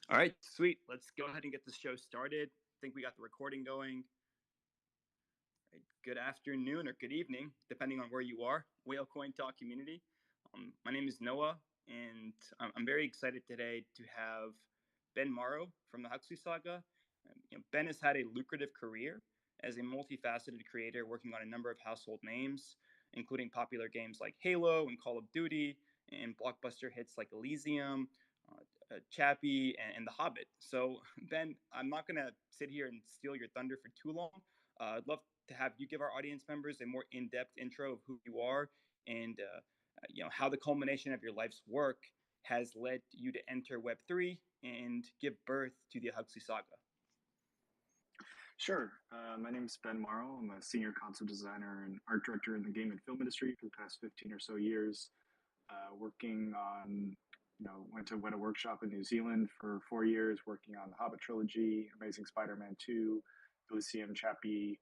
All right, sweet. Let's go ahead and get this show started. I think we got the recording going. Right, good afternoon or good evening, depending on where you are, Whale Coin Talk community. My name is Noah, and I'm very excited today to have Ben Morrow from the Huxley Saga. Ben has had a lucrative career as a multifaceted creator working on a number of household names, including popular games like Halo and Call of Duty, and blockbuster hits like Elysium, Chappie, and The Hobbit. So, Ben, I'm not going to sit here and steal your thunder for too long. I'd love to have you give our audience members a more in-depth intro of who you are and how the culmination of your life's work has led you to enter Web3 and give birth to the Huxley Saga. Sure. My name is Ben Morrow. I'm a senior concept designer and art director in the game and film industry for the past 15 or so years. Working on, went to Weta Workshop in New Zealand for 4 years, working on the Hobbit trilogy, Amazing Spider-Man 2, Elysium, Chappie,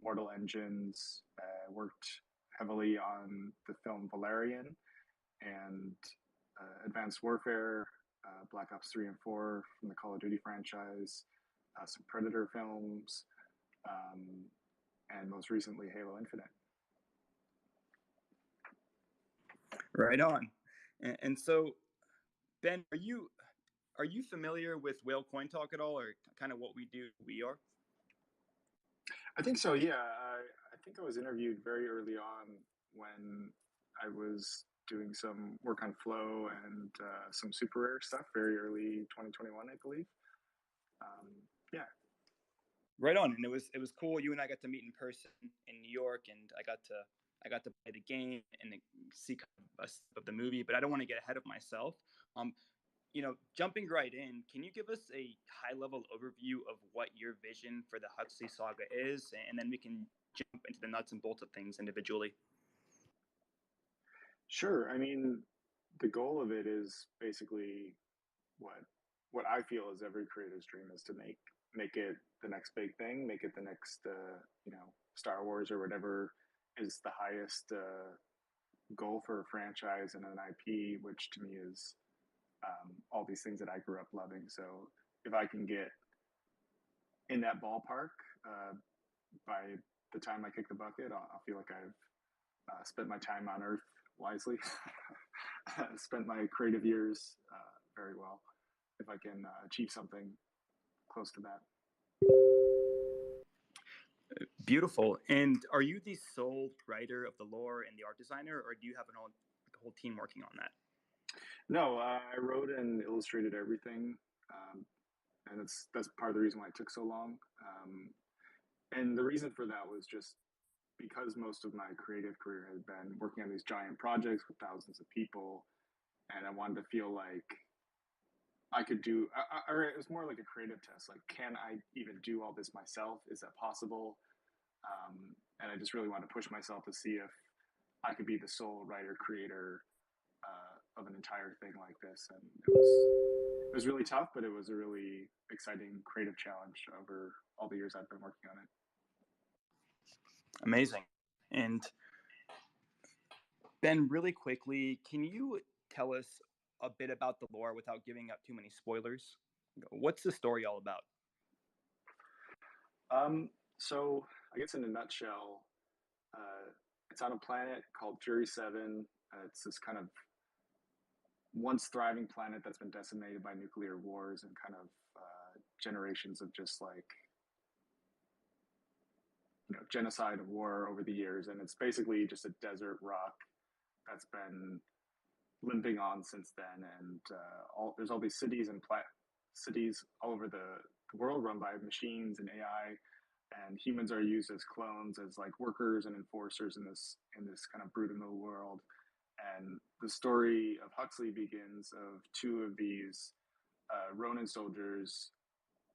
Mortal Engines. Worked heavily on the film Valerian and Advanced Warfare, Black Ops 3 and 4 from the Call of Duty franchise. Some Predator films, and most recently Halo Infinite. Right on. And so, Ben, are you familiar with Whale Coin Talk at all, or kind of what we do? We are. I think so. Yeah, I think I was interviewed very early on when I was doing some work on Flow and some super rare stuff. Very early 2021, I believe. Yeah. Right on, and it was cool. You and I got to meet in person in New York, and I got to play the game and see kind of a snippet of the movie. But I don't want to get ahead of myself. Jumping right in, can you give us a high-level overview of what your vision for the Huxley Saga is, and then we can jump into the nuts and bolts of things individually? Sure. I mean, the goal of it is basically what I feel is every creator's dream is to make it the next big thing, make it the next Star Wars or whatever is the highest goal for a franchise and an IP, which to me is all these things that I grew up loving. So if I can get in that ballpark by the time I kick the bucket, I'll feel like I've spent my time on Earth wisely, spent my creative years very well. If I can achieve something close to that. Beautiful. And are you the sole writer of the lore and the art designer, or do you have a whole team working on that? No, I wrote and illustrated everything, and that's part of the reason why it took so long. And the reason for that was just because most of my creative career has been working on these giant projects with thousands of people, and I wanted to feel like I could do, or it was more like a creative test. Like, can I even do all this myself? Is that possible? And I just really wanted to push myself to see if I could be the sole writer creator of an entire thing like this. And it was really tough, but it was a really exciting creative challenge over all the years I've been working on it. Amazing. And Ben, really quickly, can you tell us a bit about the lore without giving up too many spoilers? What's the story all about? So I guess in a nutshell, it's on a planet called Jury 7. It's this kind of once thriving planet that's been decimated by nuclear wars and kind of generations of just like genocide of war over the years, and it's basically just a desert rock that's been limping on since then. And there's all these cities and cities all over the world run by machines and AI, and humans are used as clones, as like workers and enforcers in this kind of brutal world. And the story of Huxley begins of two of these Ronin soldiers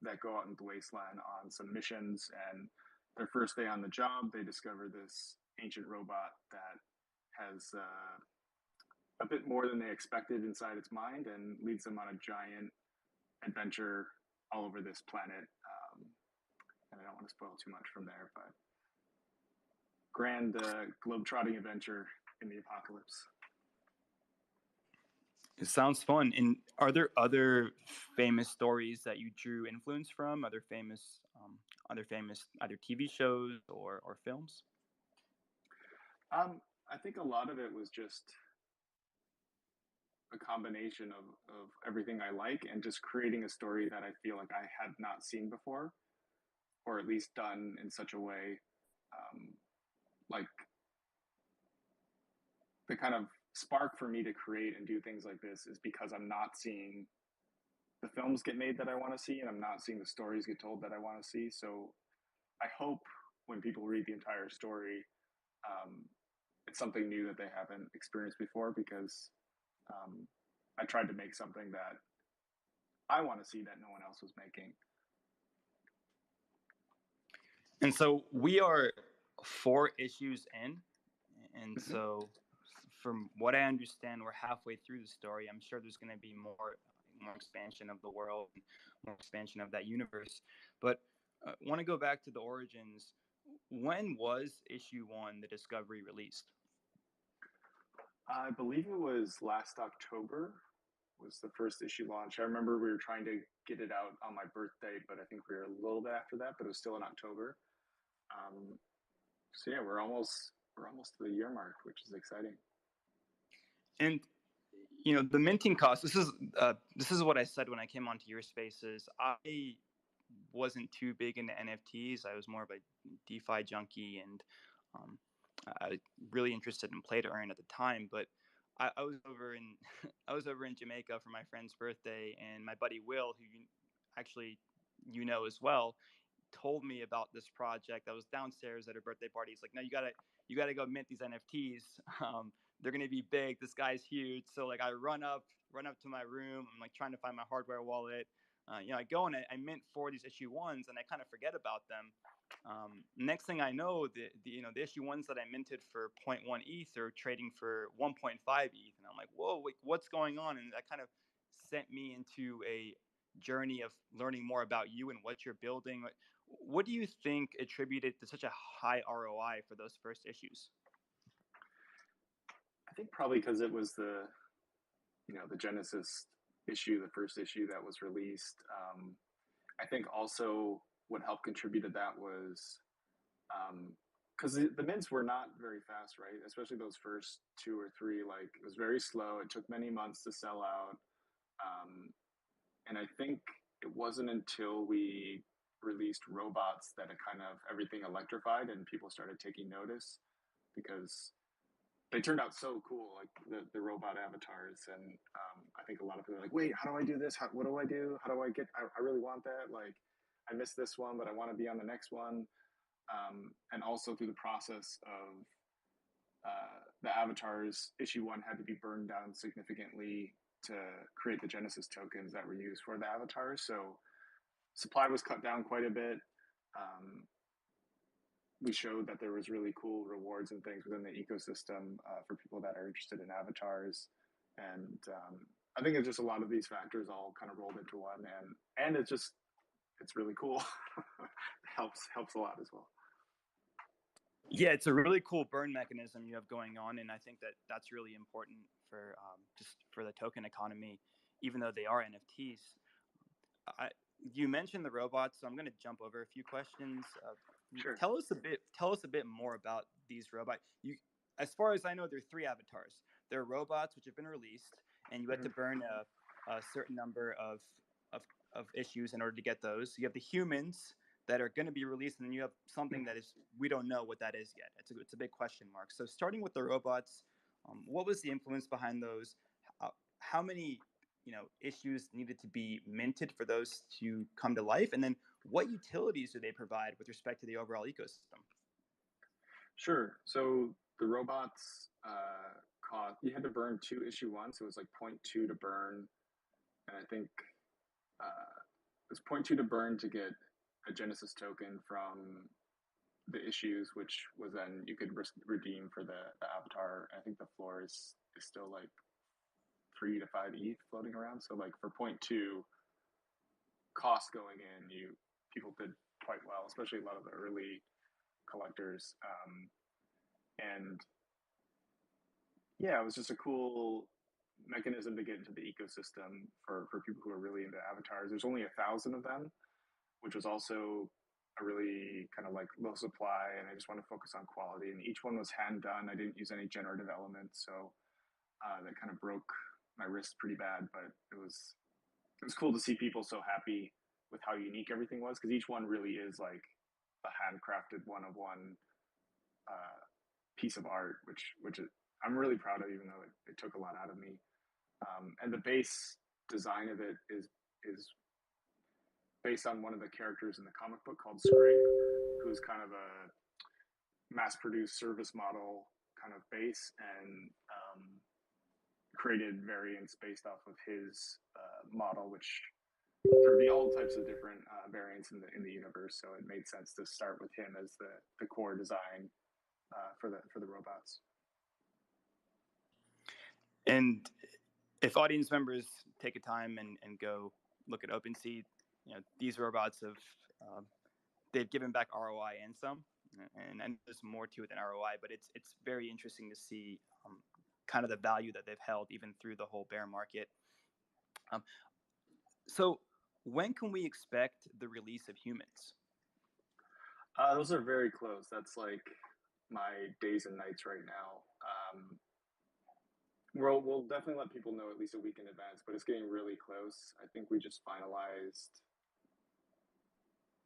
that go out into the wasteland on some missions. And their first day on the job, they discover this ancient robot that has a bit more than they expected inside its mind, and leads them on a giant adventure all over this planet. And I don't want to spoil too much from there, but grand globe-trotting adventure in the apocalypse. It sounds fun. And are there other famous stories that you drew influence from? Other famous either TV shows or films? I think a lot of it was just a combination of everything I like and just creating a story that I feel like I had not seen before, or at least done in such a way. Like the kind of spark for me to create and do things like this is because I'm not seeing the films get made that I want to see, and I'm not seeing the stories get told that I want to see. So I hope when people read the entire story, um, it's something new that they haven't experienced before because I tried to make something that I want to see that no one else was making. And so we are 4 issues in, and Mm-hmm. so from what I understand, we're halfway through the story. I'm sure there's going to be more expansion of the world, more expansion of that universe. But I want to go back to the origins. When was issue 1, the Discovery, released? I believe it was last October was the first issue launch. I remember we were trying to get it out on my birthday, but I think we were a little bit after that, but it was still in October. So yeah, we're almost to the year mark, which is exciting. And the minting cost. This is what I said when I came onto your spaces. I wasn't too big into NFTs. I was more of a DeFi junkie, and um, I was really interested in play to earn at the time. But I was over in I was over in Jamaica for my friend's birthday, and my buddy Will, who actually as well, told me about this project. I was downstairs at her birthday party. He's like, "No, you gotta go mint these NFTs. They're gonna be big. This guy's huge." So like, I run up to my room. I'm like trying to find my hardware wallet. I go and I mint 4 of these issue 1s, and I kind of forget about them. Next thing I know, the issue 1s that I minted for zero point 0.1 ETH are trading for 1.5 ETH, and I'm like, whoa, wait, what's going on? And that kind of sent me into a journey of learning more about you and what you're building. What do you think attributed to such a high ROI for those first issues? I think probably because it was the Genesis issue, the first issue that was released. I think also what helped contribute to that was because the mints were not very fast, right? Especially those first 2 or 3, like it was very slow. It took many months to sell out, and I think it wasn't until we released robots that it kind of everything electrified and people started taking notice because they turned out so cool, like the robot avatars. And I think a lot of people are like, wait, how do I do this? What do I do? How do I get? I really want that. Like, I missed this one, but I want to be on the next one. And also through the process of the avatars, issue 1 had to be burned down significantly to create the Genesis tokens that were used for the avatars. So supply was cut down quite a bit. Um, we showed that there was really cool rewards and things within the ecosystem for people that are interested in avatars, and I think it's just a lot of these factors all kind of rolled into one, and it's really cool. helps a lot as well. Yeah, it's a really cool burn mechanism you have going on, and I think that that's really important for just for the token economy, even though they are NFTs. I, you mentioned the robots, so I'm going to jump over a few questions. Sure. Tell us a bit more about these robots. As far as I know, there are 3 avatars. There are robots which have been released, and you had to burn a certain number of of issues in order to get those. You have the humans that are going to be released, and then you have something that is we don't know what that is yet. It's a big question mark. So starting with the robots, what was the influence behind those? How many issues needed to be minted for those to come to life, and then what utilities do they provide with respect to the overall ecosystem? Sure. So the robots cost you had to burn 2 issue 1, so it was like 0.2 to burn, and I think it was 0.2 to burn to get a Genesis token from the issues, which was then you could redeem for the avatar. I think the floor is still like 3 to 5 ETH floating around. So like for 0.2 cost going in, people did quite well, especially a lot of the early collectors. And yeah, it was just a cool mechanism to get into the ecosystem for people who are really into avatars. There's only 1,000 of them, which was also a really kind of like low supply, and I just want to focus on quality. And each one was hand done. I didn't use any generative elements, so that kind of broke my wrist pretty bad. But it was cool to see people so happy with how unique everything was, because each one really is like a handcrafted one of one piece of art, which I'm really proud of, even though it took a lot out of me. And the base design of it is based on one of the characters in the comic book called Scrape, who's kind of a mass-produced service model kind of base, and created variants based off of his model, which there would be all types of different variants in the universe. So it made sense to start with him as the core design for the robots. And if audience members take a time and go look at OpenSea, these robots have they've given back ROI and some, and there's more to it than ROI, but it's very interesting to see kind of the value that they've held even through the whole bear market. So when can we expect the release of humans? Those are very close. That's like my days and nights right now. We'll definitely let people know at least a week in advance, but it's getting really close. I think we just finalized.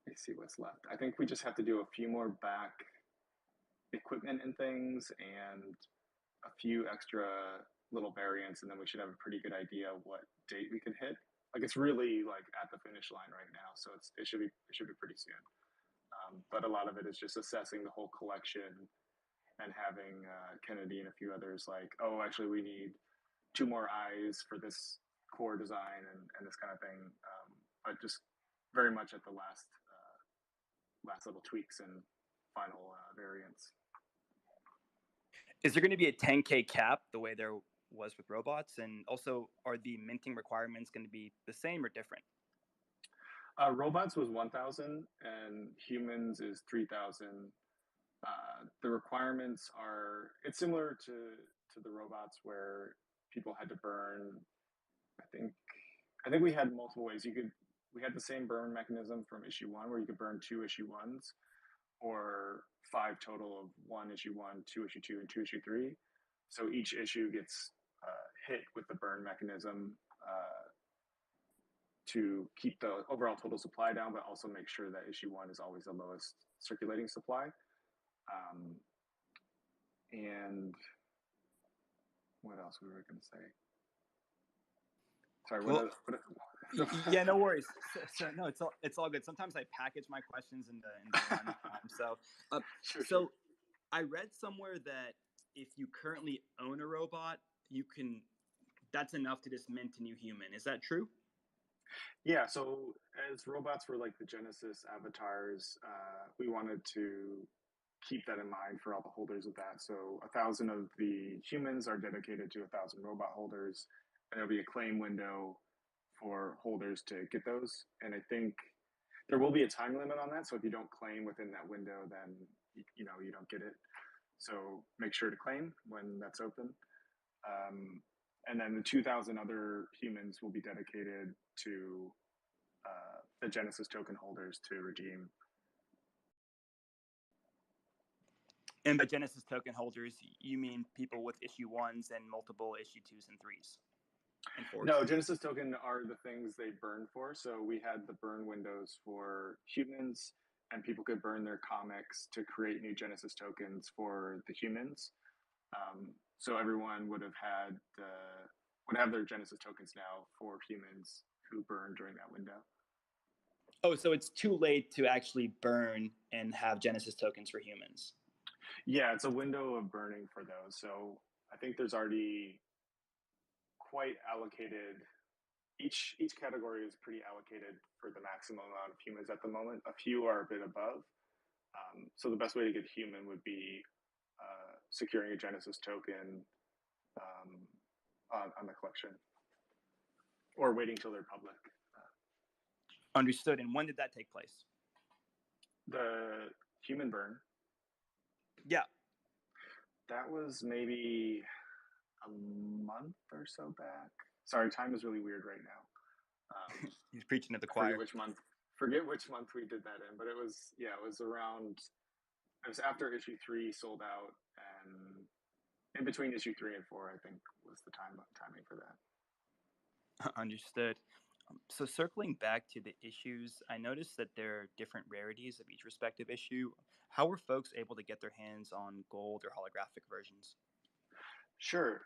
Let's see what's left. I think we just have to do a few more back equipment and things, and a few extra little variants, and then we should have a pretty good idea of what date we can hit. Like, it's really like at the finish line right now, so it should be pretty soon. But a lot of it is just assessing the whole collection and having Kennedy and a few others like, oh, actually, we need 2 more eyes for this core design and this kind of thing. But just very much at the last little tweaks and final variants. Is there going to be a 10K cap the way there was with robots? And also, are the minting requirements going to be the same or different? Robots was 1,000 and humans is 3,000. The requirements are, it's similar to the robots where people had to burn. I think we had multiple ways. We had the same burn mechanism from issue 1 where you could burn 2 issue 1s, or 5 total of 1 issue 1, 2 issue 2, and 2 issue 3. So each issue gets hit with the burn mechanism to keep the overall total supply down, but also make sure that issue 1 is always the lowest circulating supply. And what else we were going to say? Sorry, what? Yeah, no worries. So no, it's all good. Sometimes I package my questions into one. So I read somewhere that if you currently own a robot, that's enough to just mint a new human. Is that true? Yeah. So as robots were like the Genesis avatars, we wanted to keep that in mind for all the holders of that. So 1,000 of the humans are dedicated to 1,000 robot holders, and there'll be a claim window for holders to get those. And I think there will be a time limit on that. So if you don't claim within that window, then you don't get it. So make sure to claim when that's open. And then the 2,000 other humans will be dedicated to the Genesis token holders to redeem. And by Genesis token holders, you mean people with issue 1s and multiple issue 2s and 3s? No, Genesis token are the things they burn for. So we had the burn windows for humans, and people could burn their comics to create new Genesis tokens for the humans. So everyone would have their Genesis tokens now for humans who burn during that window. Oh, so it's too late to actually burn and have Genesis tokens for humans. Yeah, it's a window of burning for those. So I think there's already quite allocated. Each category is pretty allocated for the maximum amount of humans at the moment. A few are a bit above. So the best way to get human would be securing a Genesis token on the collection, or waiting till they're public. Understood. And when did that take place? The human burn. Yeah. That was maybe a month or so back. Sorry, time is really weird right now. He's preaching to the choir. Forget which month we did that in, but it was after issue 3 sold out, and in between issue 3 and 4, I think was the timing for that. Understood. So circling back to the issues, I noticed that there are different rarities of each respective issue. How were folks able to get their hands on gold or holographic versions? Sure.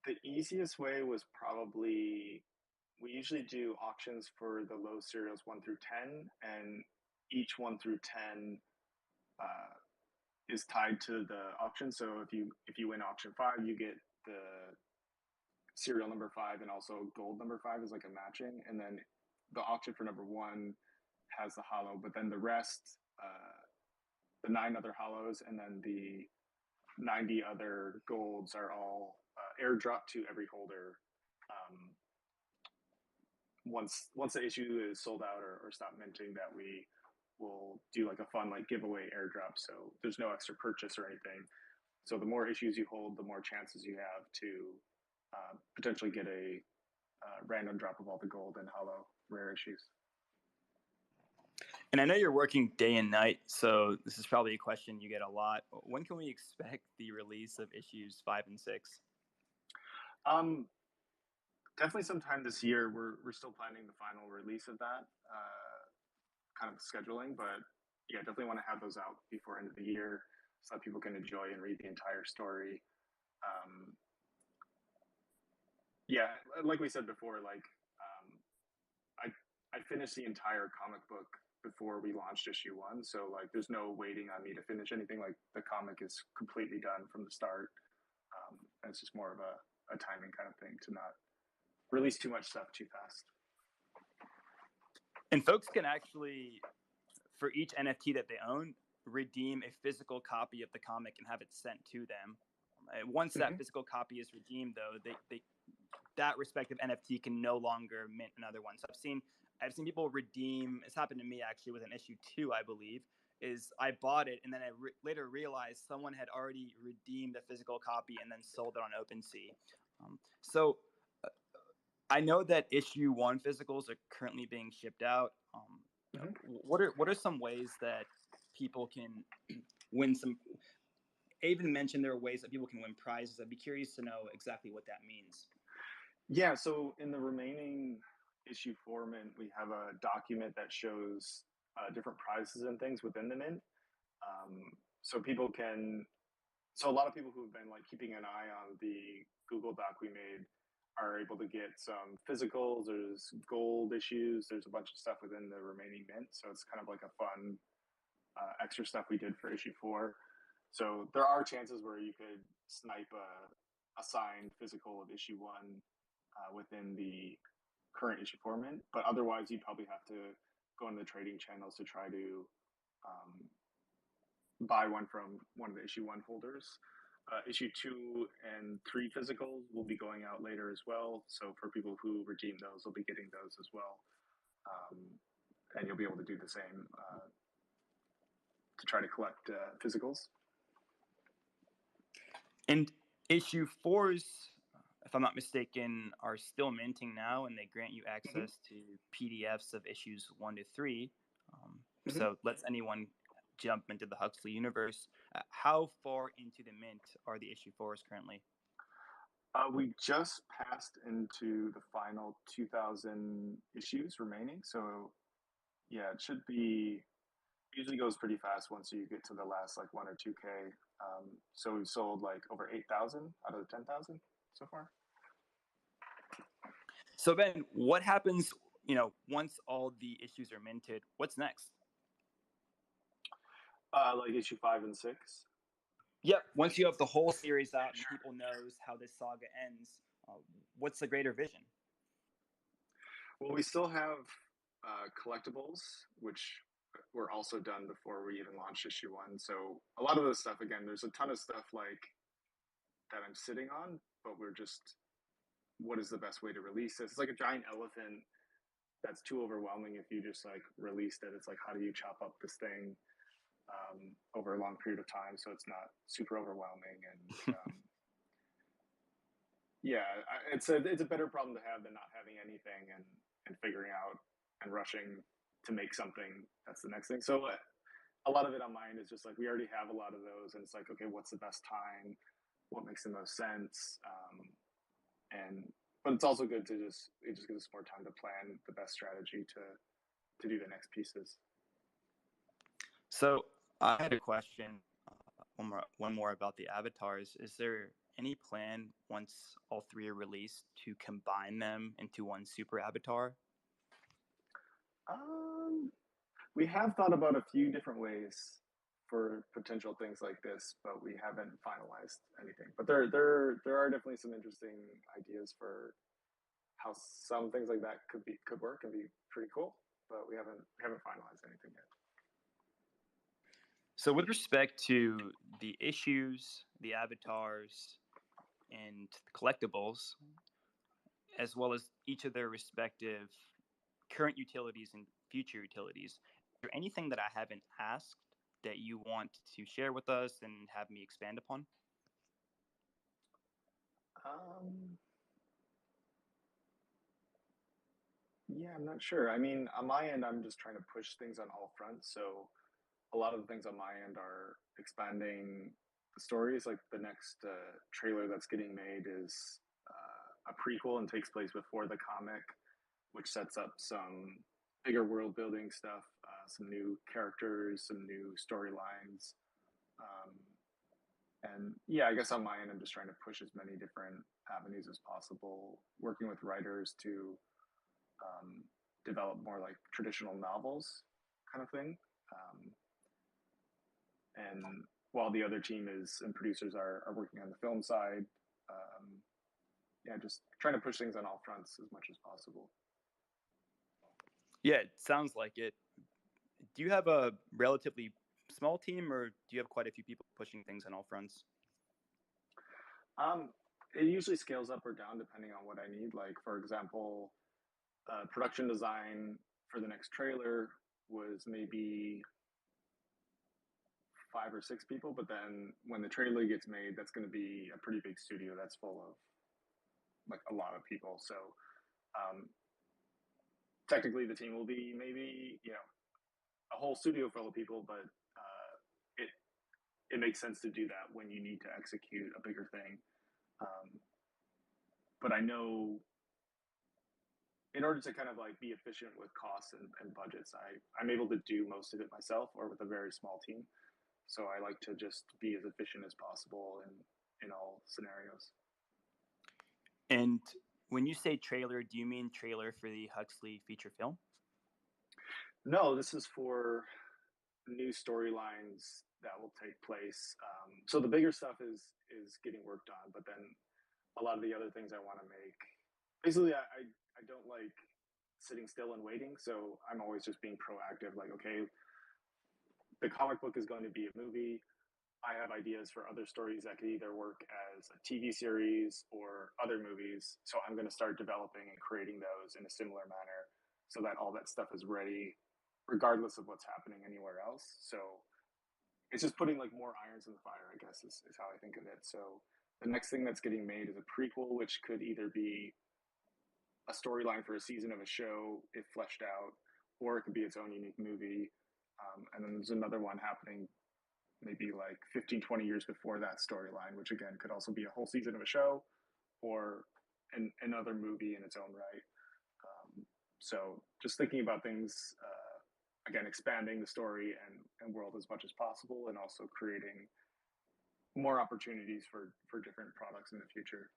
The easiest way was probably, we usually do auctions for the low serials 1 through 10, and each 1 through 10 is tied to the auction. So if you win auction 5, you get the serial number 5, and also gold number 5 is like a matching, and then the auction for number 1 has the hollow, but then the rest, the 9 other hollows and then the 90 other golds are all airdropped to every holder once the issue is sold out or stop minting. That we will do like a fun like giveaway airdrop, so there's no extra purchase or anything. So the more issues you hold, the more chances you have to potentially get a random drop of all the gold and hollow rare issues. And I know you're working day and night, so this is probably a question you get a lot. When can we expect the release of issues 5 and 6? Definitely sometime this year. We're still planning the final release of that kind of scheduling, but yeah, definitely want to have those out before end of the year so that people can enjoy and read the entire story. Yeah, like we said before, like I finished the entire comic book before we launched issue 1, so like there's no waiting on me to finish anything. Like the comic is completely done from the start, and it's just more of a timing kind of thing to not release too much stuff too fast. And folks can actually, for each NFT that they own, redeem a physical copy of the comic and have it sent to them. Once that physical copy is redeemed, though, that respective NFT can no longer mint another one. So I've seen people redeem. It's happened to me actually with an issue 2, I believe. Is I bought it and then I later realized someone had already redeemed a physical copy and then sold it on OpenSea. So I know that issue 1 physicals are currently being shipped out. What are some ways that people can win some? I even mentioned there are ways that people can win prizes. I'd be curious to know exactly what that means. Yeah, so in the remaining issue 4 mint, we have a document that shows different prizes and things within the mint. So a lot of people who've been like keeping an eye on the Google Doc we made are able to get some physicals. There's gold issues. There's a bunch of stuff within the remaining mint. So it's kind of like a fun extra stuff we did for issue 4. So there are chances where you could snipe a signed physical of issue 1 within the current issue 4 mint, but otherwise you'd probably have to go into the trading channels to try to buy one from one of the issue 1 holders. Issue 2 and 3 physicals will be going out later as well. So for people who redeem those, they'll be getting those as well. And you'll be able to do the same to try to collect physicals. And issue 4s, if I'm not mistaken, are still minting now, and they grant you access to PDFs of issues 1 to 3. So lets anyone jump into the Huxley universe. How far into the mint are the issue 4s currently? We just passed into the final 2,000 issues remaining. So yeah, it should be, usually goes pretty fast once you get to the last like 1 or 2K. So we've sold like over 8,000 out of the 10,000 so far. So Ben, what happens, once all the issues are minted? What's next? Like issue 5 and 6. Yep. Once you have the whole series out and people knows how this saga ends, what's the greater vision? Well, we still have collectibles, which were also done before we even launched issue 1. So a lot of this stuff, again, there's a ton of stuff like that I'm sitting on, but we're just, what is the best way to release this? It's like a giant elephant that's too overwhelming if you just like released it. It's like, how do you chop up this thing over a long period of time so it's not super overwhelming? And Yeah, it's a better problem to have than not having anything and figuring out and rushing to make something that's the next thing. So a lot of it on my end is just like we already have a lot of those, and it's like, okay, what's the best time? What makes the most sense? And but it's also good to it just gives us more time to plan the best strategy to do the next pieces. So I had a question, one more about the avatars. Is there any plan once all three are released to combine them into one super avatar? Um, we have thought about a few different ways for potential things like this, but we haven't finalized anything. But there are definitely some interesting ideas for how some things like that could work and be pretty cool. But we haven't finalized anything yet. So with respect to the issues, the avatars, and the collectibles, as well as each of their respective current utilities and future utilities, is there anything that I haven't asked that you want to share with us and have me expand upon? Um, yeah, I'm not sure. I mean, on my end, I'm just trying to push things on all fronts. So a lot of the things on my end are expanding the stories. Like the next trailer that's getting made is a prequel and takes place before the comic, which sets up some bigger world building stuff, some new characters, some new storylines. Um, and yeah, I guess on my end, I'm just trying to push as many different avenues as possible, working with writers to um, develop more like traditional novels kind of thing. Um, and while the other team is and producers are working on the film side, yeah, just trying to push things on all fronts as much as possible. Yeah, it sounds like it. Do you have a relatively small team, or do you have quite a few people pushing things on all fronts? Um, it usually scales up or down depending on what I need. Like for example, production design for the next trailer was maybe 5 or 6 people, but then when the trailer gets made, that's going to be a pretty big studio that's full of like a lot of people. So um, technically, the team will be maybe a whole studio full of people, but it it makes sense to do that when you need to execute a bigger thing. Um, but I know in order to kind of like be efficient with costs and budgets, I'm able to do most of it myself or with a very small team. So I like to just be as efficient as possible in all scenarios. And when you say trailer, do you mean trailer for the Huxley feature film? No, this is for new storylines that will take place. So the bigger stuff is getting worked on, but then a lot of the other things I want to make. Basically, I don't like sitting still and waiting, so I'm always just being proactive. Like, okay, the comic book is going to be a movie. I have ideas for other stories that could either work as a TV series or other movies. So I'm going to start developing and creating those in a similar manner so that all that stuff is ready regardless of what's happening anywhere else. So it's just putting like more irons in the fire, I guess, is how I think of it. So the next thing that's getting made is a prequel, which could either be a storyline for a season of a show if fleshed out, or it could be its own unique movie. And then there's another one happening maybe like 15, 20 years before that storyline, which again could also be a whole season of a show or another movie in its own right. So just thinking about things, again, expanding the story and world as much as possible, and also creating more opportunities for different products in the future.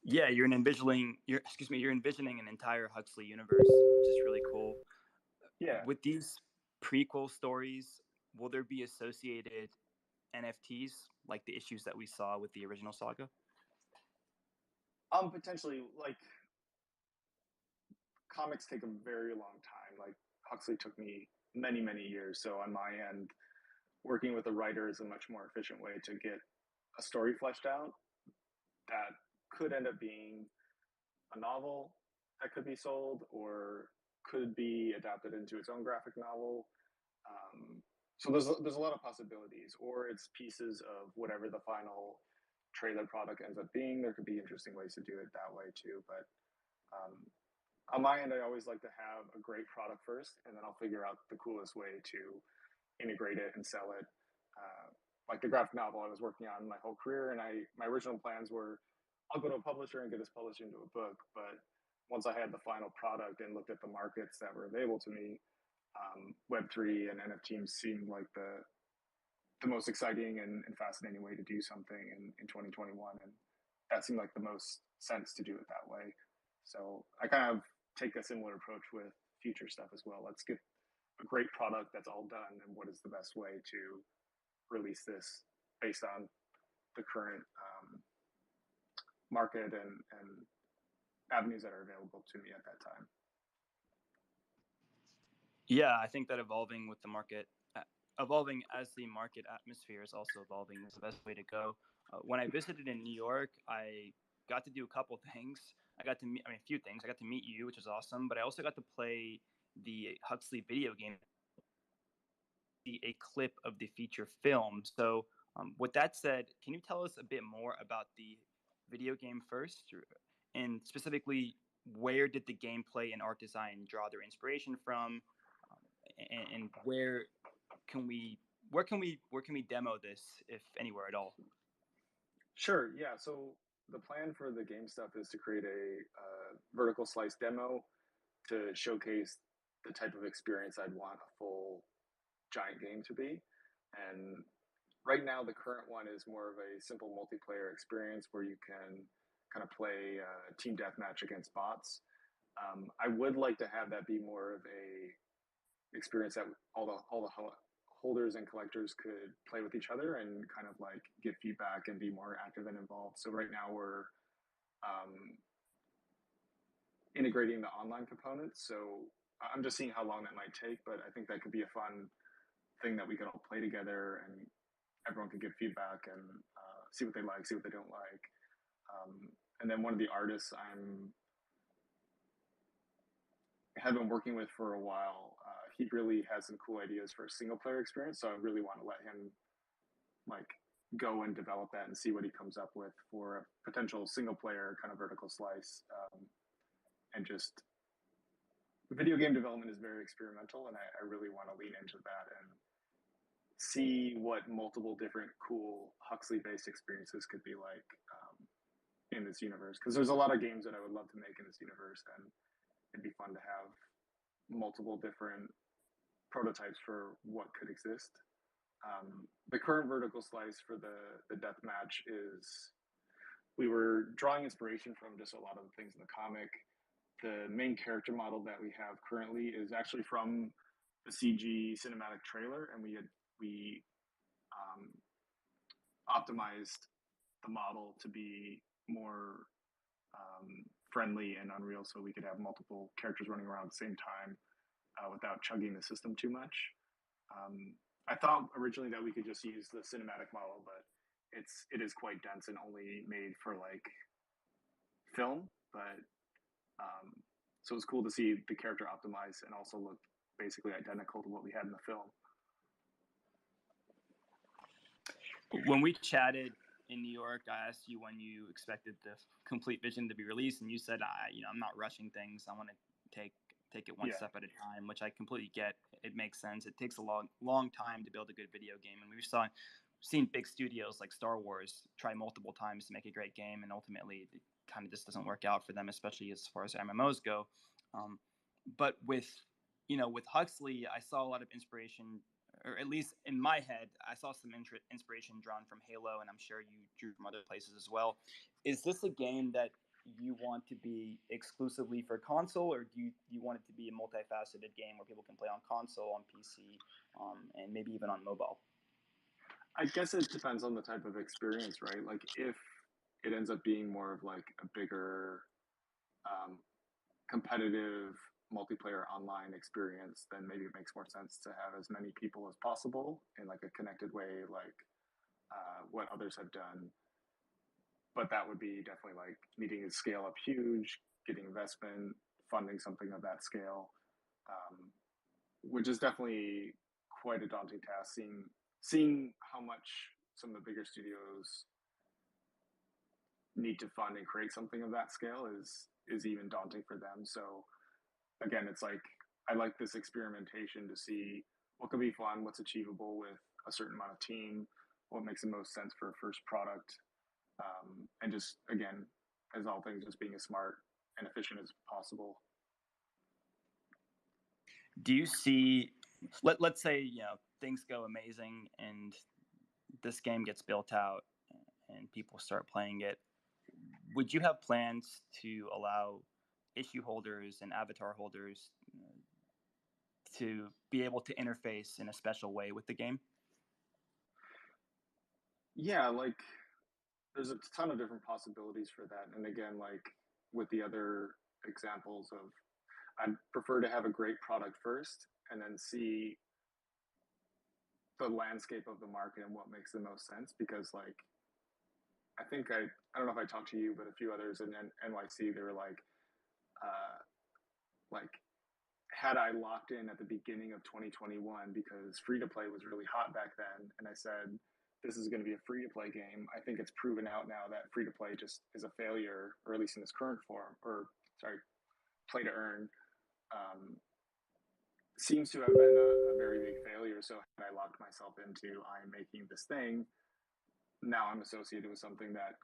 Yeah, you're envisioning an entire Huxley universe, which is really cool. Yeah, With these prequel stories, will there be associated NFTs like the issues that we saw with the original Saga? potentially like comics take a very long time. Like Huxley took me many years. So on my end, working with a writer is a much more efficient way to get a story fleshed out that could end up being a novel that could be sold or could be adapted into its own graphic novel. So there's a lot of possibilities, or it's pieces of whatever the final trailer product ends up being. There could be interesting ways to do it that way too. But on my end, I always like to have a great product first, and then I'll figure out the coolest way to integrate it and sell it. Like the graphic novel I was working on my whole career, and my original plans were I'll go to a publisher and get this published into a book. But once I had the final product and looked at the markets that were available to me, Web3 and NFT seemed like the most exciting and fascinating way to do something in 2021. And that seemed like the most sense to do it that way. So I kind of take a similar approach with future stuff as well. Let's get a great product that's all done, and what is the best way to release this based on the current market and avenues that are available to me at that time. Yeah, I think that evolving with the market, evolving as the market atmosphere is also evolving is the best way to go. When I visited in New York, I got to do a couple things. I got to meet, a few things. I got to meet you, which was awesome, but I also got to play the Huxley video game, a clip of the feature film. So, with that said, can you tell us a bit more about the video game first, and specifically, where did the gameplay and art design draw their inspiration from, and where can we demo this, if anywhere at all? Sure. Yeah. So the plan for the game stuff is to create a vertical slice demo to showcase the type of experience I'd want a full giant game to be. And right now, the current one is more of a simple multiplayer experience where you can kind of play team deathmatch against bots. I would like to have that be more of a experience that all the holders and collectors could play with each other and kind of like get feedback and be more active and involved. So right now we're integrating the online components. So I'm just seeing how long that might take, but I think that could be a fun thing that we could all play together and everyone could give feedback and see what they like, see what they don't like. And then one of the artists have been working with for a while, he really has some cool ideas for a single player experience. So I really want to let him like go and develop that and see what he comes up with for a potential single player kind of vertical slice. And just video game development is very experimental, and I really want to lean into that and see what multiple different cool Huxley based experiences could be like in this universe. Because there's a lot of games that I would love to make in this universe, and it'd be fun to have multiple different prototypes for what could exist. The current vertical slice for the death match is we were drawing inspiration from just a lot of the things in the comic. The main character model that we have currently is actually from the CG cinematic trailer, and we optimized the model to be more friendly and Unreal, so we could have multiple characters running around at the same time without chugging the system too much. I thought originally that we could just use the cinematic model, but it is quite dense and only made for like film. But so it was cool to see the character optimized and also look basically identical to what we had in the film. When we chatted in New York, I asked you when you expected the complete vision to be released, and you said, I'm not rushing things. I want to take it one step at a time," which I completely get. It makes sense. It takes a long time to build a good video game, and we've seen big studios like Star Wars try multiple times to make a great game, and ultimately it kind of just doesn't work out for them, especially as far as MMOs go. But with Huxley, I saw a lot of inspiration, or at least in my head, I saw some inspiration drawn from Halo, and I'm sure you drew from other places as well. Is this a game that you want to be exclusively for console, or do you want it to be a multifaceted game where people can play on console, on PC, and maybe even on mobile? I guess it depends on the type of experience, right? Like if it ends up being more of like a bigger competitive multiplayer online experience, then maybe it makes more sense to have as many people as possible in like a connected way, like what others have done. But that would be definitely like needing to scale up huge, getting investment, funding something of that scale, which is definitely quite a daunting task. Seeing how much some of the bigger studios need to fund and create something of that scale is even daunting for them. So again, it's like I like this experimentation to see what could be fun, what's achievable with a certain amount of team, what makes the most sense for a first product, and just again, as all things, just being as smart and efficient as possible. Do you see, let's say, you know, things go amazing and this game gets built out and people start playing it. Would you have plans to allow issue holders and avatar holders to be able to interface in a special way with the game? Yeah, like there's a ton of different possibilities for that. And again, like with the other examples of, I'd prefer to have a great product first and then see the landscape of the market and what makes the most sense. Because like, I think I don't know if I talked to you, but a few others in NYC, they were uh, like, had I locked in at the beginning of 2021 because free to play was really hot back then, and I said, this is going to be a free to play game. I think it's proven out now that free to play just is a failure, or at least in this current form, or sorry, play to earn, seems to have been a very big failure. So had I locked myself into I'm making this thing, now I'm associated with something that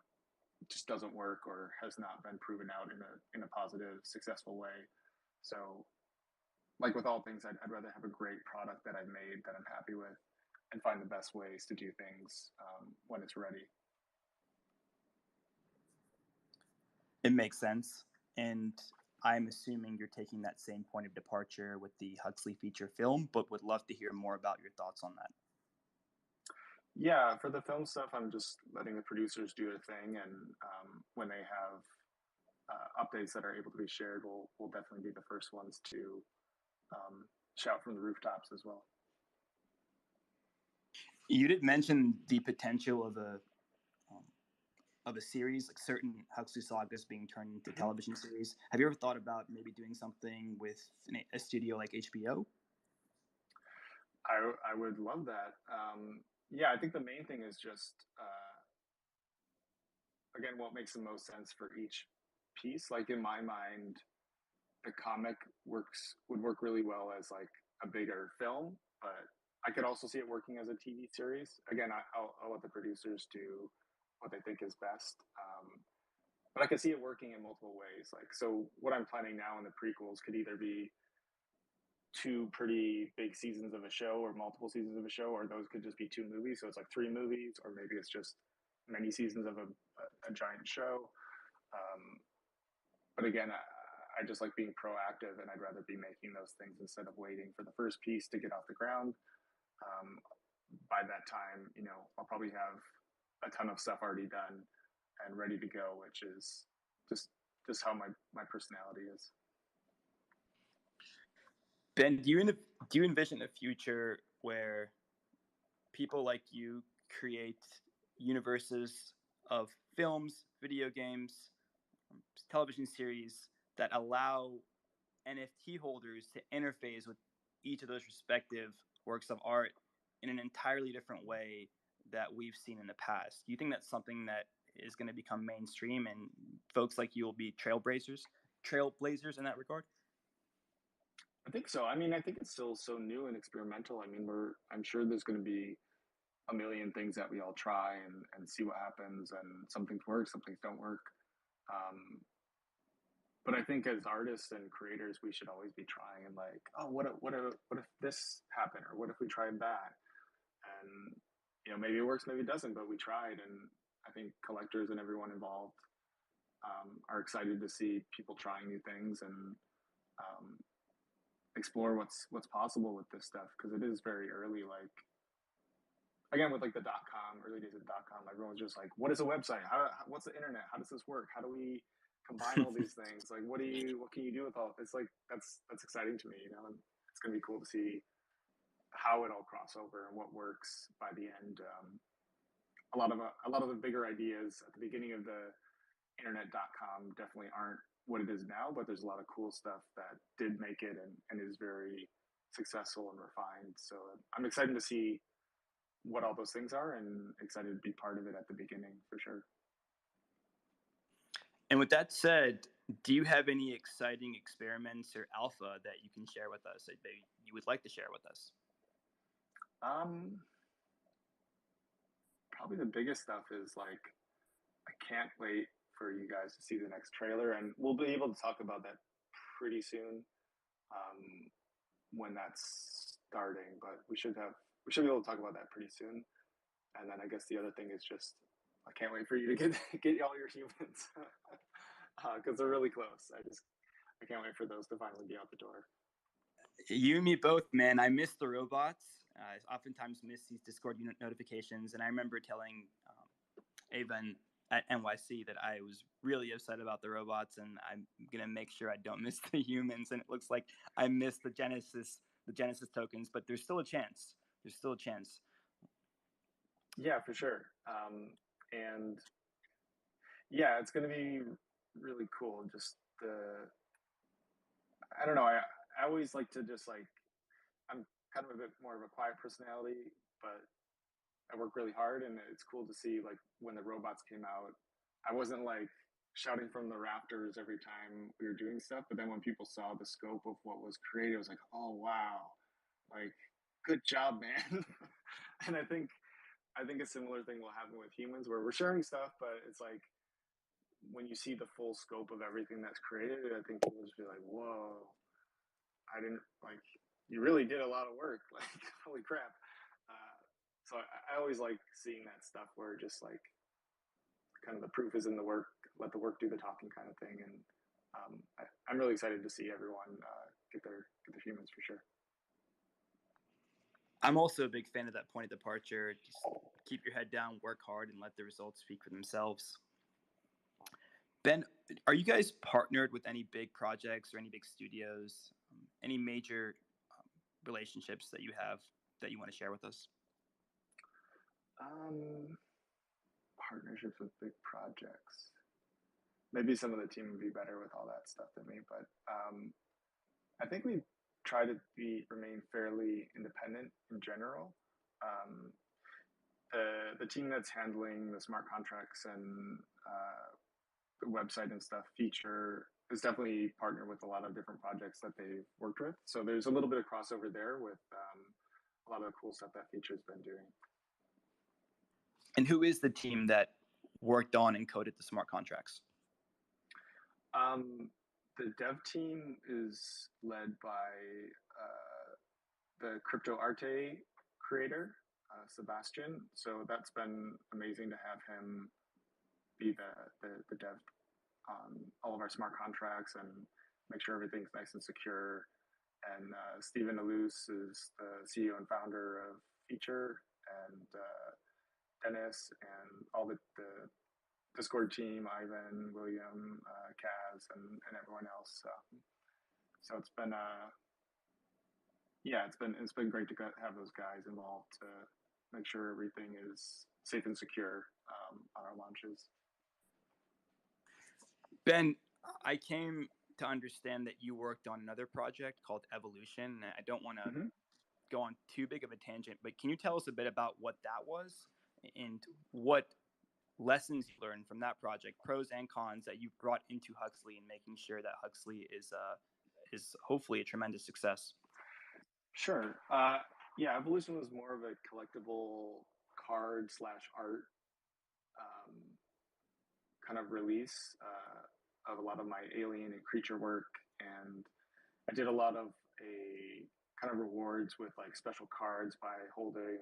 just doesn't work or has not been proven out in a positive, successful way. So like with all things, I'd rather have a great product that I've made that I'm happy with and find the best ways to do things when it's ready. It makes sense. And I'm assuming you're taking that same point of departure with the Huxley feature film, but would love to hear more about your thoughts on that. Yeah, for the film stuff, I'm just letting the producers do their thing, and when they have updates that are able to be shared, we'll definitely be the first ones to shout from the rooftops as well. You did mention the potential of a series, like certain Huxley sagas being turned into television series. Have you ever thought about maybe doing something with a studio like HBO? I would love that. Yeah, I think the main thing is just again what makes the most sense for each piece. Like in my mind, the comic would work really well as like a bigger film, but I could also see it working as a TV series. Again, I'll let the producers do what they think is best. But I could see it working in multiple ways. Like, so what I'm planning now in the prequels could either be two pretty big seasons of a show or multiple seasons of a show, or those could just be two movies. So it's like three movies, or maybe it's just many seasons of a giant show. But again, I just like being proactive, and I'd rather be making those things instead of waiting for the first piece to get off the ground. By that time, you know, I'll probably have a ton of stuff already done and ready to go, which is just how my personality is. Ben, do you envision a future where people like you create universes of films, video games, television series that allow NFT holders to interface with each of those respective works of art in an entirely different way that we've seen in the past? Do you think that's something that is going to become mainstream and folks like you will be trailblazers in that regard? I think so. I mean, I think it's still so new and experimental. I mean, I'm sure there's going to be a million things that we all try and see what happens, and some things work, some things don't work. But I think as artists and creators, we should always be trying and like, oh, what if this happened, or what if we tried that? And you know, maybe it works, maybe it doesn't, but we tried. And I think collectors and everyone involved are excited to see people trying new things and explore what's possible with this stuff, because it is very early. Like again, with like the early days of .com, everyone was just like, what is a website? What's the internet? How does this work? How do we combine all these things? Like, what can you do with all? It's like that's exciting to me, you know. And it's gonna be cool to see how it all cross over and what works by the end. A lot of the bigger ideas at the beginning of the internet.com definitely aren't what it is now, but there's a lot of cool stuff that did make it and is very successful and refined. So I'm excited to see what all those things are and excited to be part of it at the beginning for sure. And with that said, do you have any exciting experiments or alpha that you can share with us that maybe you would like to share with us? Um, Probably the biggest stuff is like I can't wait for you guys to see the next trailer, and we'll be able to talk about that pretty soon um, when that's starting. But we should be able to talk about that pretty soon. And then I guess the other thing is just I can't wait for you to get all your humans because they're really close. I can't wait for those to finally be out the door. You and me both, man. I miss the robots. I oftentimes miss these Discord notifications, and I remember telling Ava at NYC that I was really upset about the robots, and I'm gonna make sure I don't miss the humans. And it looks like I missed the Genesis tokens, but there's still a chance. There's still a chance. Yeah, for sure. And yeah, it's going to be really cool. Just I don't know. I always like to just like, I'm kind of a bit more of a quiet personality, but I work really hard, and it's cool to see like when the robots came out, I wasn't like shouting from the rafters every time we were doing stuff, but then when people saw the scope of what was created, it was like, oh wow, like good job, man. And I think a similar thing will happen with humans where we're sharing stuff, but it's like when you see the full scope of everything that's created, I think people just be like, whoa, I didn't like, you really did a lot of work. Like, holy crap. So I always like seeing that stuff where just like kind of the proof is in the work, let the work do the talking kind of thing. And I'm really excited to see everyone get their humans for sure. I'm also a big fan of that point of departure. Just keep your head down, work hard, and let the results speak for themselves. Ben, are you guys partnered with any big projects or any big studios? Any major relationships that you have that you want to share with us? Partnerships with big projects. Maybe some of the team would be better with all that stuff than me, but I think we try to remain fairly independent in general. Um, the team that's handling the smart contracts and the website and stuff feature is definitely partnered with a lot of different projects that they've worked with. So there's a little bit of crossover there with a lot of the cool stuff that feature's been doing. And who is the team that worked on and coded the smart contracts? The dev team is led by the Crypto Arte creator, Sebastian. So that's been amazing to have him be the dev on all of our smart contracts and make sure everything's nice and secure. And Stephen Alous is the CEO and founder of Feature, and Dennis and all the Discord team, Ivan, William, Kaz, and everyone else. So it's been it's been great to have those guys involved to make sure everything is safe and secure on our launches. Ben, I came to understand that you worked on another project called Evolution. I don't want to go on too big of a tangent, but can you tell us a bit about what that was and what lessons you learned from that project, pros and cons that you brought into Huxley and making sure that Huxley is hopefully a tremendous success? Sure. Yeah, Evolution was more of a collectible card / art kind of release of a lot of my alien and creature work, and I did a lot of a kind of rewards with like special cards by holding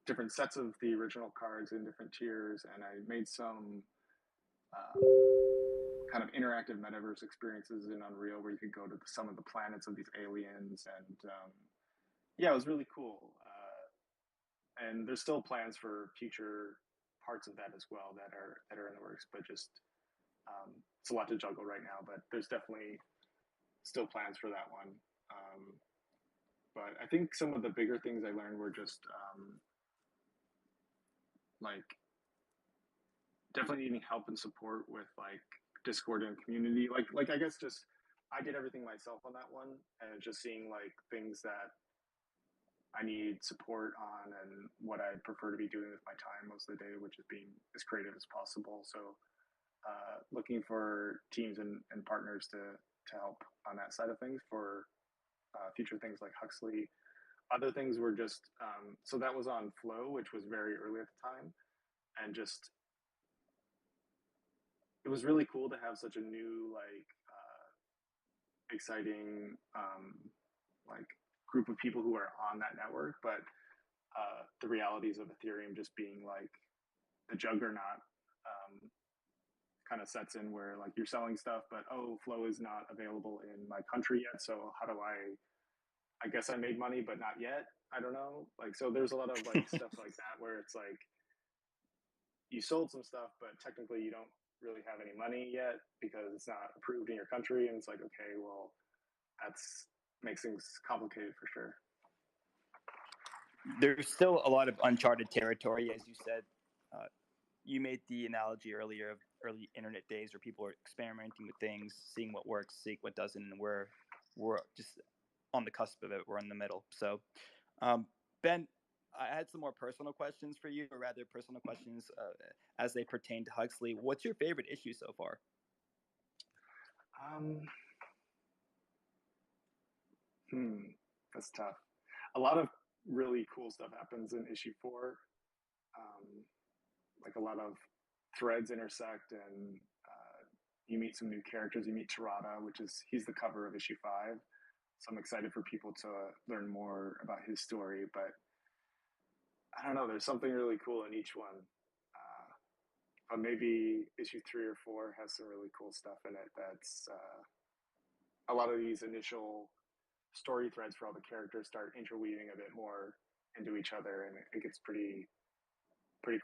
different sets of the original cards in different tiers, and I made some kind of interactive metaverse experiences in Unreal where you could go to some of the planets of these aliens, and yeah, it was really cool. And there's still plans for future parts of that as well that are in the works, but just it's a lot to juggle right now. But there's definitely still plans for that one. But I think some of the bigger things I learned were just like definitely needing help and support with like Discord and community. Like I guess just I did everything myself on that one, and just seeing like things that I need support on and what I prefer to be doing with my time most of the day, which is being as creative as possible. So looking for teams and partners to help on that side of things for future things like Huxley. Other things were just so that was on Flow, which was very early at the time, and just it was really cool to have such a new exciting like group of people who are on that network, but the realities of Ethereum just being like the juggernaut kind of sets in where like you're selling stuff, but Flow is not available in my country yet. So how do I guess I made money, but not yet. I don't know. Like, so there's a lot of like stuff like that where it's like you sold some stuff, but technically you don't really have any money yet because it's not approved in your country. And it's like, okay, well, that's makes things complicated for sure. There's still a lot of uncharted territory, as you said. You made the analogy earlier of early internet days where people are experimenting with things, seeing what works, seeing what doesn't, and we're just on the cusp of it. We're in the middle. So, Ben, I had some more personal questions for you, or rather personal questions as they pertain to Huxley. What's your favorite issue so far? That's tough. A lot of really cool stuff happens in issue 4. Like a lot of threads intersect, and you meet some new characters. You meet Tirada, he's the cover of issue 5. So I'm excited for people to learn more about his story. But I don't know, there's something really cool in each one. But maybe issue 3 or 4 has some really cool stuff in it. That's a lot of these initial story threads for all the characters start interweaving a bit more into each other, and it gets pretty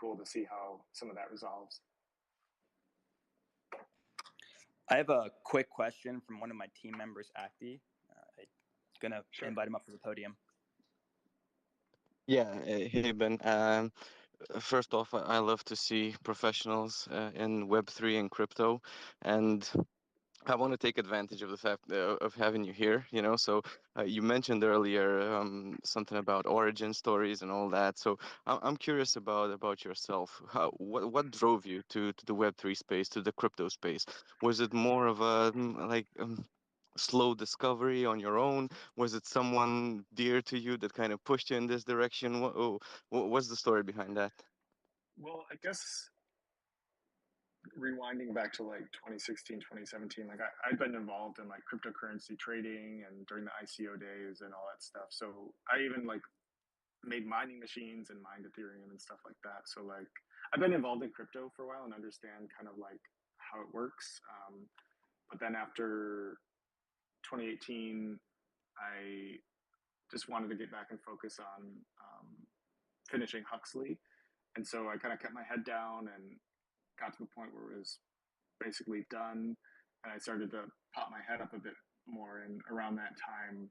cool to see how some of that resolves. I have a quick question from one of my team members, Acti. I'm gonna invite him up to the podium. Yeah, hey Ben. First off, I love to see professionals in Web3 and crypto, and I want to take advantage of the fact of having you here. So you mentioned earlier something about origin stories and all that. So I'm curious about yourself. What drove you to the Web3 space, to the crypto space? Was it more of a slow discovery on your own? Was it someone dear to you that kind of pushed you in this direction? What's the story behind that? Well, I guess rewinding back to like 2016, 2017, like I'd been involved in like cryptocurrency trading and during the ICO days and all that stuff. So I even like made mining machines and mined Ethereum and stuff like that. So like I've been involved in crypto for a while and understand kind of like how it works. But then after 2018, I just wanted to get back and focus on finishing Huxley. And so I kind of kept my head down and got to the point where it was basically done. And I started to pop my head up a bit more. And around that time,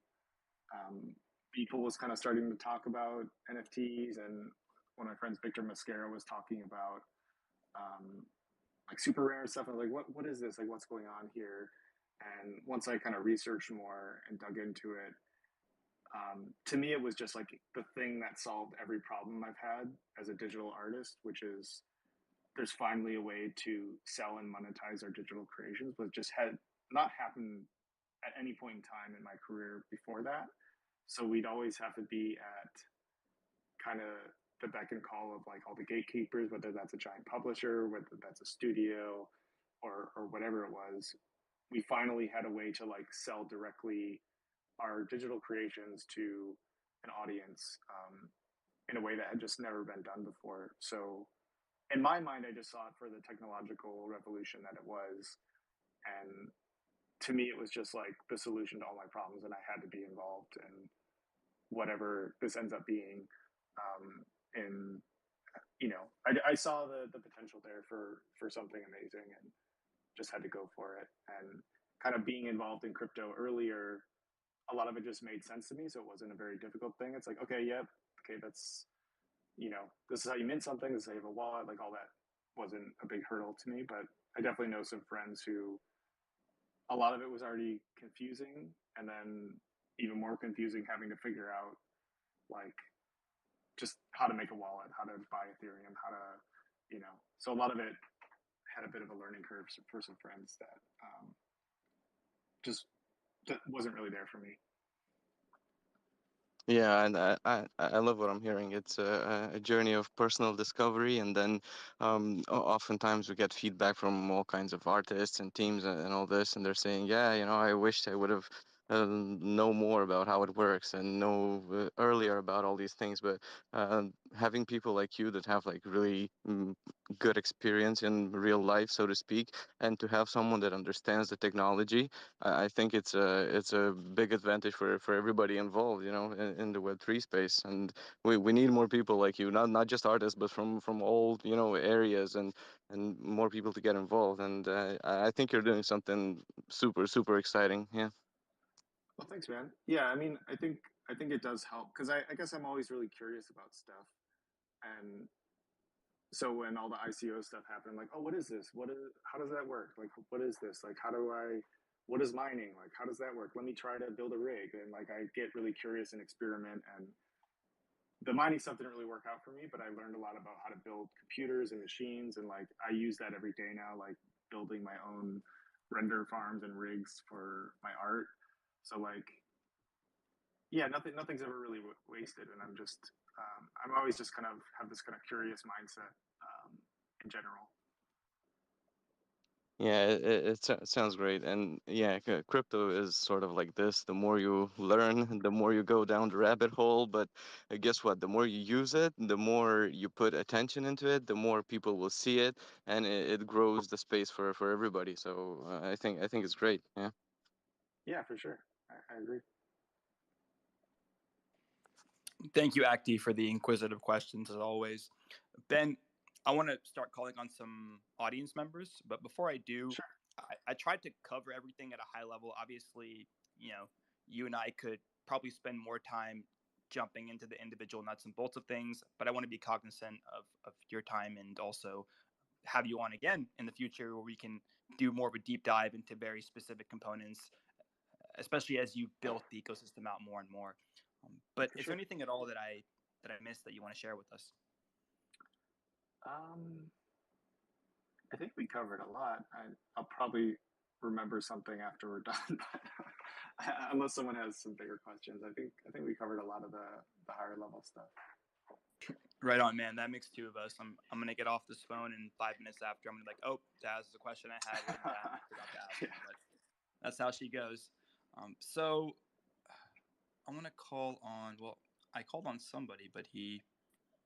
people was kind of starting to talk about NFTs. And one of my friends, Victor Mascara, was talking about like super rare stuff. I was like, what is this? Like, what's going on here? And once I kind of researched more and dug into it, to me, it was just like the thing that solved every problem I've had as a digital artist, which is there's finally a way to sell and monetize our digital creations, but just had not happened at any point in time in my career before that. So we'd always have to be at kind of the beck and call of like all the gatekeepers, whether that's a giant publisher, whether that's a studio or whatever it was. We finally had a way to like sell directly our digital creations to an audience in a way that had just never been done before. So in my mind, I just saw it for the technological revolution that it was. And to me, it was just like the solution to all my problems, and I had to be involved in whatever this ends up being. And I saw the potential there for something amazing, and just had to go for it. And kind of being involved in crypto earlier, a lot of it just made sense to me, so it wasn't a very difficult thing. It's like, okay, yep, okay, that's this is how you mint something, this is how you have a wallet, like all that wasn't a big hurdle to me. But I definitely know some friends who a lot of it was already confusing, and then even more confusing having to figure out like just how to make a wallet, how to buy Ethereum, how to so a lot of it had a bit of a learning curve for some friends that just that wasn't really there for me. Yeah, and I love what I'm hearing. It's a journey of personal discovery, and then oftentimes we get feedback from all kinds of artists and teams and all this, and they're saying, yeah, you know, I wished I would have know more about how it works and know earlier about all these things. But having people like you that have like really good experience in real life, so to speak, and to have someone that understands the technology, I think it's a big advantage for everybody involved, you know, in the Web3 space. And we need more people like you, not just artists, but from all, you know, areas, and more people to get involved. And I think you're doing something super exciting. Yeah. Well, thanks, man. Yeah, I mean, I think it does help because I guess I'm always really curious about stuff, and so when all the ICO stuff happened, like, oh, what is this? How does that work? Like, what is this? Like, what is mining? Like, how does that work? Let me try to build a rig. And like, I get really curious and experiment. And the mining stuff didn't really work out for me, but I learned a lot about how to build computers and machines. And like, I use that every day now, like building my own render farms and rigs for my art. So like, yeah, nothing's ever really wasted. And I'm always just kind of have this kind of curious mindset in general. Yeah, it sounds great. And yeah, crypto is sort of like this. The more you learn, the more you go down the rabbit hole. But guess what? The more you use it, the more you put attention into it, the more people will see it, and it grows the space for everybody. So I think it's great. Yeah. Yeah, for sure. I agree. Thank you, Acti, for the inquisitive questions as always. Ben, I want to start calling on some audience members, but before I do, Sure. I tried to cover everything at a high level. Obviously, you know, you and I could probably spend more time jumping into the individual nuts and bolts of things, but I want to be cognizant of your time and also have you on again in the future where we can do more of a deep dive into very specific components, especially as you built the ecosystem out more and more. But For is there sure. anything at all that I missed that you want to share with us? Um, I think we covered a lot. I'll probably remember something after we're done, but unless someone has some bigger questions, I think we covered a lot of the higher level stuff. Right on, man. That makes two of us. I'm gonna get off this phone in 5 minutes after. I'm gonna be like, oh, Daz, is a question I had written down. I forgot to ask Yeah. him, but that's how she goes. So I'm gonna call on. Well, I called on somebody, but he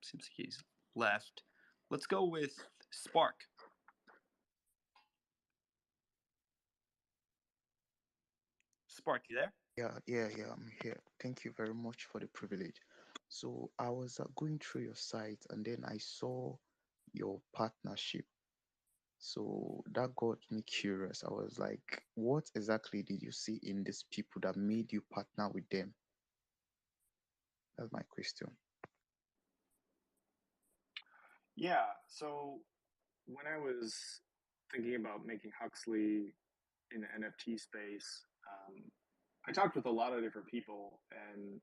seems like he's left. Let's go with Spark. Spark, you there? Yeah, I'm here. Thank you very much for the privilege. So I was going through your site and then I saw your partnership. So that got me curious. I was like, what exactly did you see in these people that made you partner with them? That's my question. Yeah. So when I was thinking about making Huxley in the NFT space, I talked with a lot of different people, and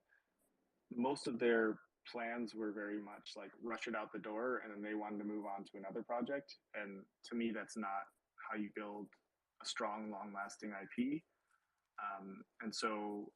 most of their plans were very much like rush it out the door and then they wanted to move on to another project. And to me, that's not how you build a strong, long lasting IP. And so